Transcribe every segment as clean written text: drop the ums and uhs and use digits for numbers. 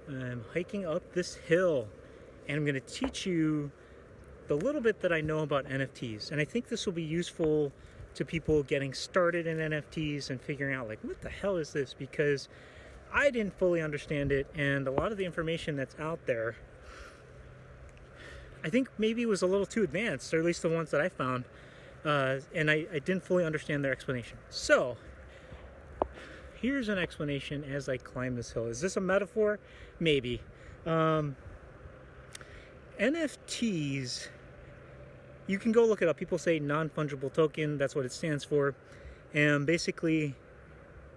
I'm hiking up this hill and I'm going to teach you the little bit that I know about NFTs. And I think this will be useful to people getting started in NFTs and figuring out, like, what the hell is this? Because I didn't fully understand it, and a lot of the information that's out there, I think maybe it was a little too advanced, or at least the ones that I found, and I didn't fully understand their explanation. So here's an explanation as I climb this hill. Is this a metaphor? Maybe. NFTs, you can go look it up. People say non-fungible token, that's what it stands for. And basically,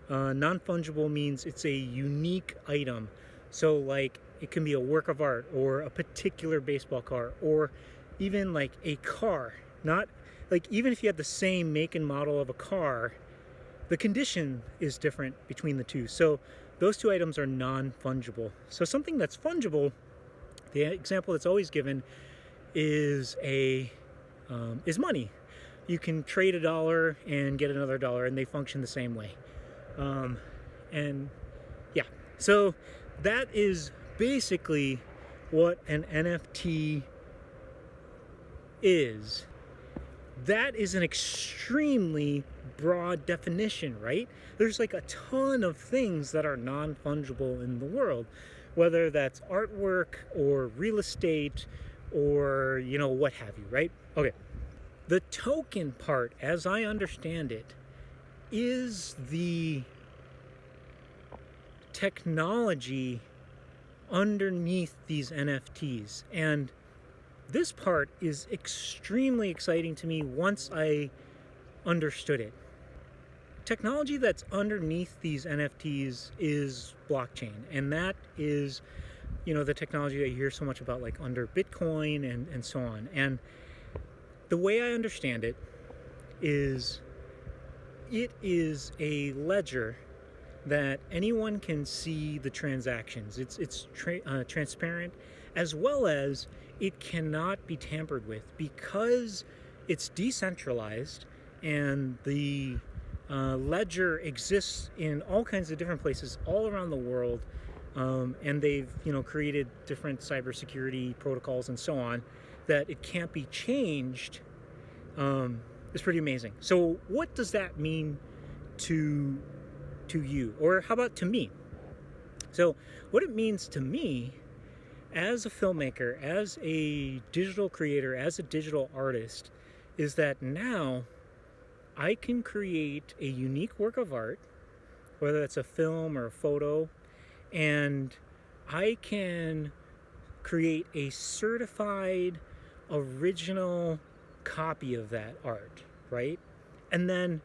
non-fungible means it's a unique item. So like it can be a work of art or a particular baseball card or even like a car. Not like, even if you had the same make and model of a car, the condition is different between the two. So those two items are non-fungible. So something that's fungible, the example that's always given is money. You can trade $1 and get another $1, and they function the same way. And yeah, so that is basically what an NFT is. That is an extremely broad definition, right? There's like a ton of things that are non-fungible in the world, whether that's artwork or real estate or, what have you, right? Okay. The token part, as I understand it, is the technology underneath these NFTs. And this part is extremely exciting to me once I understood it. Technology that's underneath these NFTs is blockchain, and that is, the technology that you hear so much about, like under Bitcoin and so on. And the way I understand it is a ledger that anyone can see the transactions. It's transparent, as well as it cannot be tampered with because it's decentralized, and the ledger exists in all kinds of different places all around the world, and they've created different cybersecurity protocols and so on that it can't be changed. Is pretty amazing. So what does that mean to you, or how about to me? So what it means to me as a filmmaker, as a digital creator, as a digital artist, is that now I can create a unique work of art, whether that's a film or a photo, and I can create a certified original copy of that art, right? And then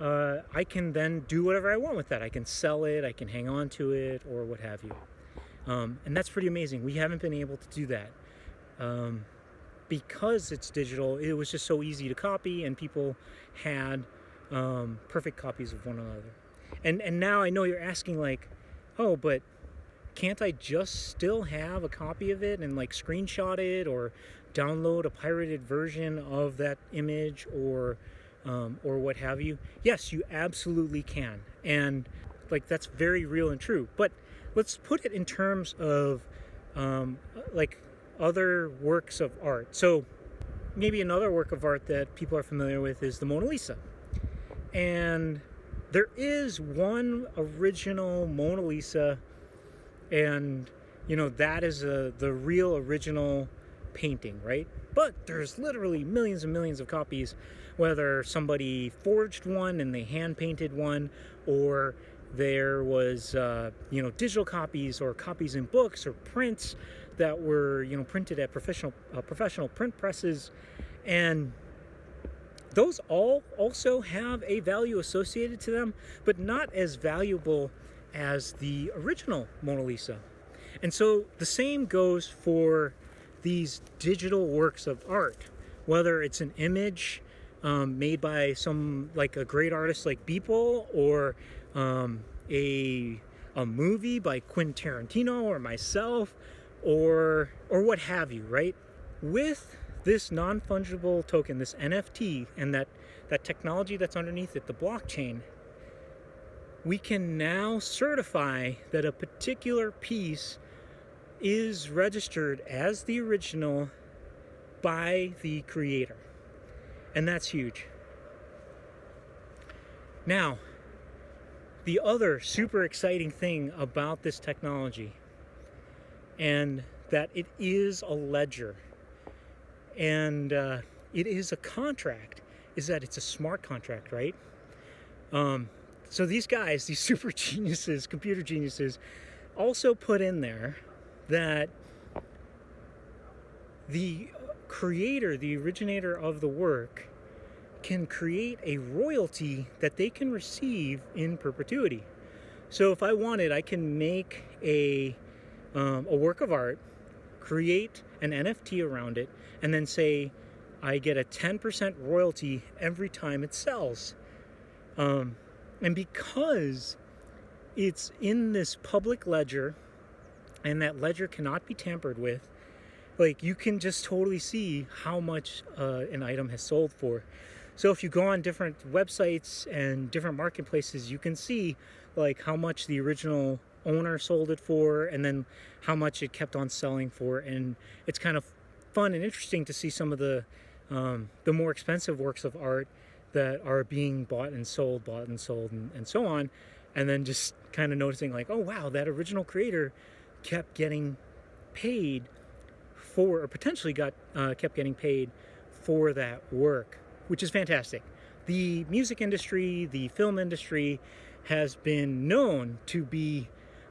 I can then do whatever I want with that. I can sell it, I can hang on to it, or what have you. And that's pretty amazing. We haven't been able to do that. Because it's digital, it was just so easy to copy, and people had perfect copies of one another. And now I know you're asking, like, oh, but can't I just still have a copy of it and like screenshot it or download a pirated version of that image or what have you? Yes, you absolutely can. And like, that's very real and true. But let's put it in terms of like other works of art. So maybe another work of art that people are familiar with is the Mona Lisa. And there is one original Mona Lisa, and that is the real original painting, right? But there's literally millions and millions of copies, whether somebody forged one and they hand painted one, or there was digital copies or copies in books or prints that were printed at professional print presses. And those all also have a value associated to them, but not as valuable as the original Mona Lisa. And so the same goes for these digital works of art, whether it's an image made by a great artist like Beeple, or a movie by Quentin Tarantino or myself, or what have you, right? With this non-fungible token, this NFT, and that technology that's underneath it, the blockchain, we can now certify that a particular piece is registered as the original by the creator. And that's huge. Now, the other super exciting thing about this technology, and that it is a ledger, and it is a contract, is that it's a smart contract, right? So these guys, these super geniuses, computer geniuses, also put in there that the creator, the originator of the work, can create a royalty that they can receive in perpetuity. So if I wanted, I can make a work of art, create an NFT around it, and then say I get a 10% royalty every time it sells. And because it's in this public ledger, and that ledger cannot be tampered with, like, you can just totally see how much an item has sold for. So if you go on different websites and different marketplaces, you can see like how much the original owner sold it for, and then how much it kept on selling for. And it's kind of fun and interesting to see some of the more expensive works of art that are being bought and sold, and so on. And then just kind of noticing like, oh wow, that original creator kept getting paid for, or potentially kept getting paid for that work, which is fantastic. The music industry, the film industry has been known to be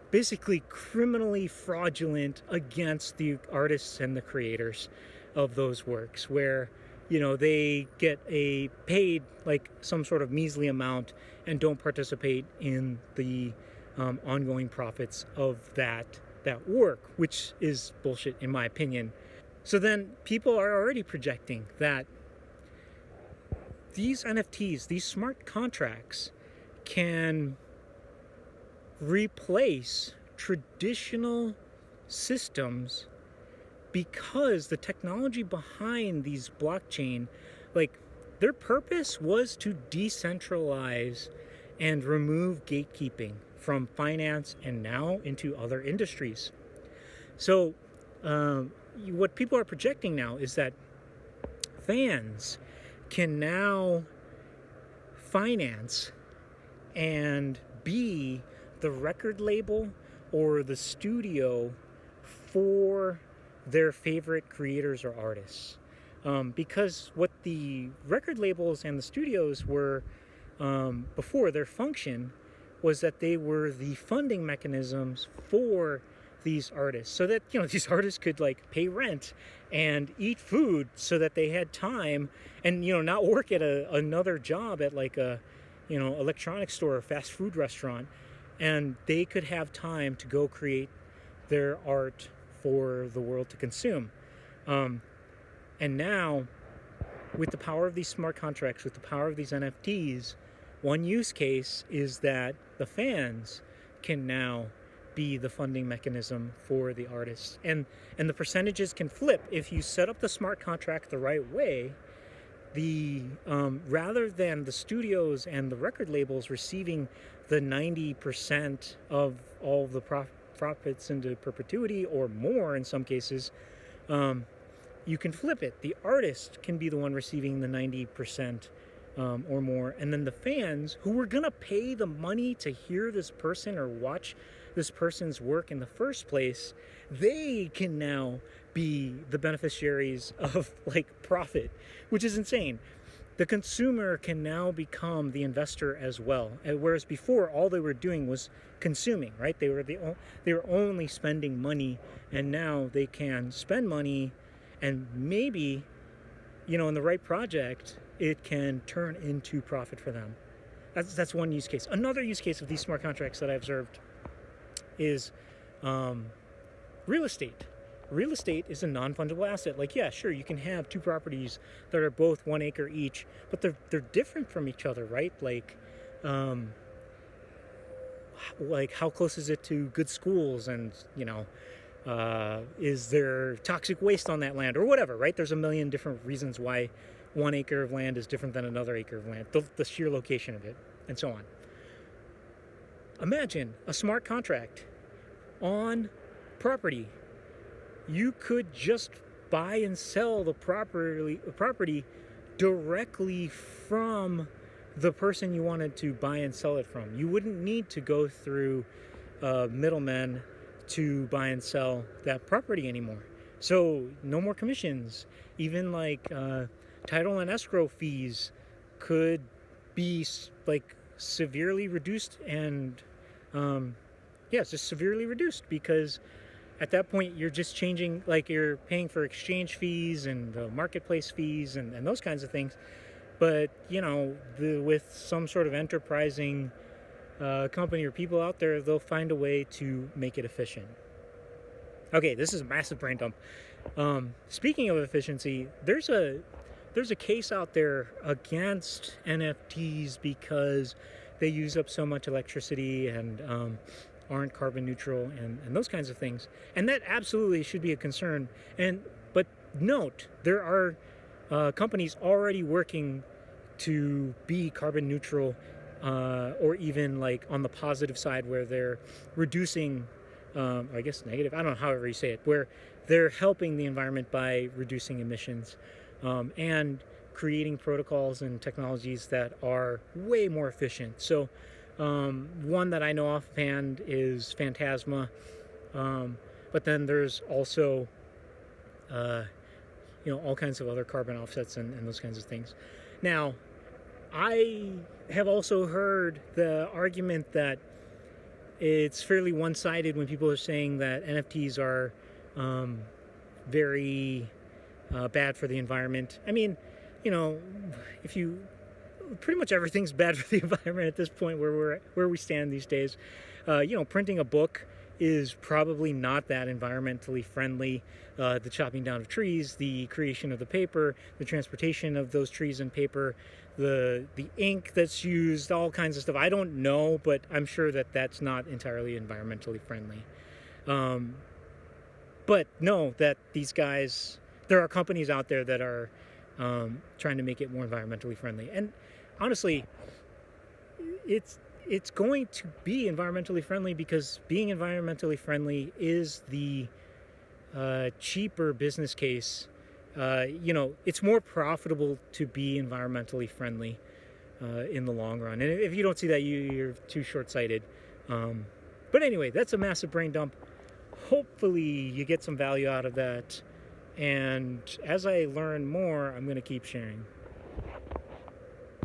basically criminally fraudulent against the artists and the creators of those works, where they get paid like some sort of measly amount and don't participate in the ongoing profits of that work, which is bullshit in my opinion. So then people are already projecting that these NFTs, these smart contracts, can replace traditional systems, because the technology behind these blockchain, like, their purpose was to decentralize and remove gatekeeping from finance and now into other industries. So what people are projecting now is that fans can now finance and be the record label or the studio for their favorite creators or artists. Because what the record labels and the studios were before, their function was that they were the funding mechanisms for these artists, so that these artists could like pay rent and eat food, so that they had time and not work at another job at like a electronics store or fast food restaurant, and they could have time to go create their art for the world to consume. And now, with the power of these smart contracts, with the power of these NFTs, one use case is that the fans can now be the funding mechanism for the artists, and the percentages can flip if you set up the smart contract the right way. The rather than the studios and the record labels receiving the 90% of all the profits into perpetuity or more in some cases, you can flip it. The artist can be the one receiving the 90% or more, and then the fans who were gonna pay the money to hear this person or watch this person's work in the first place, they can now be the beneficiaries of like profit, which is insane. The consumer can now become the investor as well, whereas before all they were doing was consuming, right? They were only spending money, and now they can spend money, and maybe in the right project it can turn into profit for them. That's one use case. Another use case of these smart contracts that I observed is real estate. Real estate is a non-fungible asset. Like, yeah, sure, you can have two properties that are both 1 acre each, but they're different from each other, right? Like how close is it to good schools, and is there toxic waste on that land or whatever, right? There's a million different reasons why 1 acre of land is different than another acre of land, the sheer location of it, and so on. Imagine a smart contract on property you could just buy and sell the property directly from the person you wanted to buy and sell it from. You wouldn't need to go through middlemen to buy and sell that property anymore. So no more commissions. Even like title and escrow fees could be like severely reduced, and it's just severely reduced, because at that point you're just changing, like you're paying for exchange fees and marketplace fees and those kinds of things. But with some sort of enterprising company or people out there, they'll find a way to make it efficient. Okay, this is a massive brain dump. Speaking of efficiency, there's a case out there against NFTs because they use up so much electricity and aren't carbon neutral and those kinds of things. And that absolutely should be a concern. But note, there are companies already working to be carbon neutral, or even like on the positive side, where they're reducing, I guess negative, I don't know, however you say it, where they're helping the environment by reducing emissions, and creating protocols and technologies that are way more efficient. So one that I know offhand is Phantasma, but then there's also all kinds of other carbon offsets and those kinds of things. Now, I have also heard the argument that it's fairly one-sided when people are saying that NFTs are very bad for the environment. I mean, pretty much everything's bad for the environment at this point where we stand these days. Printing a book is probably not that environmentally friendly. The chopping down of trees, the creation of the paper, the transportation of those trees and paper, the ink that's used, all kinds of stuff. I don't know, but I'm sure that that's not entirely environmentally friendly. But know that these guys, there are companies out there that are trying to make it more environmentally friendly. And honestly, it's going to be environmentally friendly because being environmentally friendly is the cheaper business case. It's more profitable to be environmentally friendly in the long run. And if you don't see that, you're too short-sighted. But anyway, that's a massive brain dump. Hopefully you get some value out of that. And as I learn more, I'm going to keep sharing.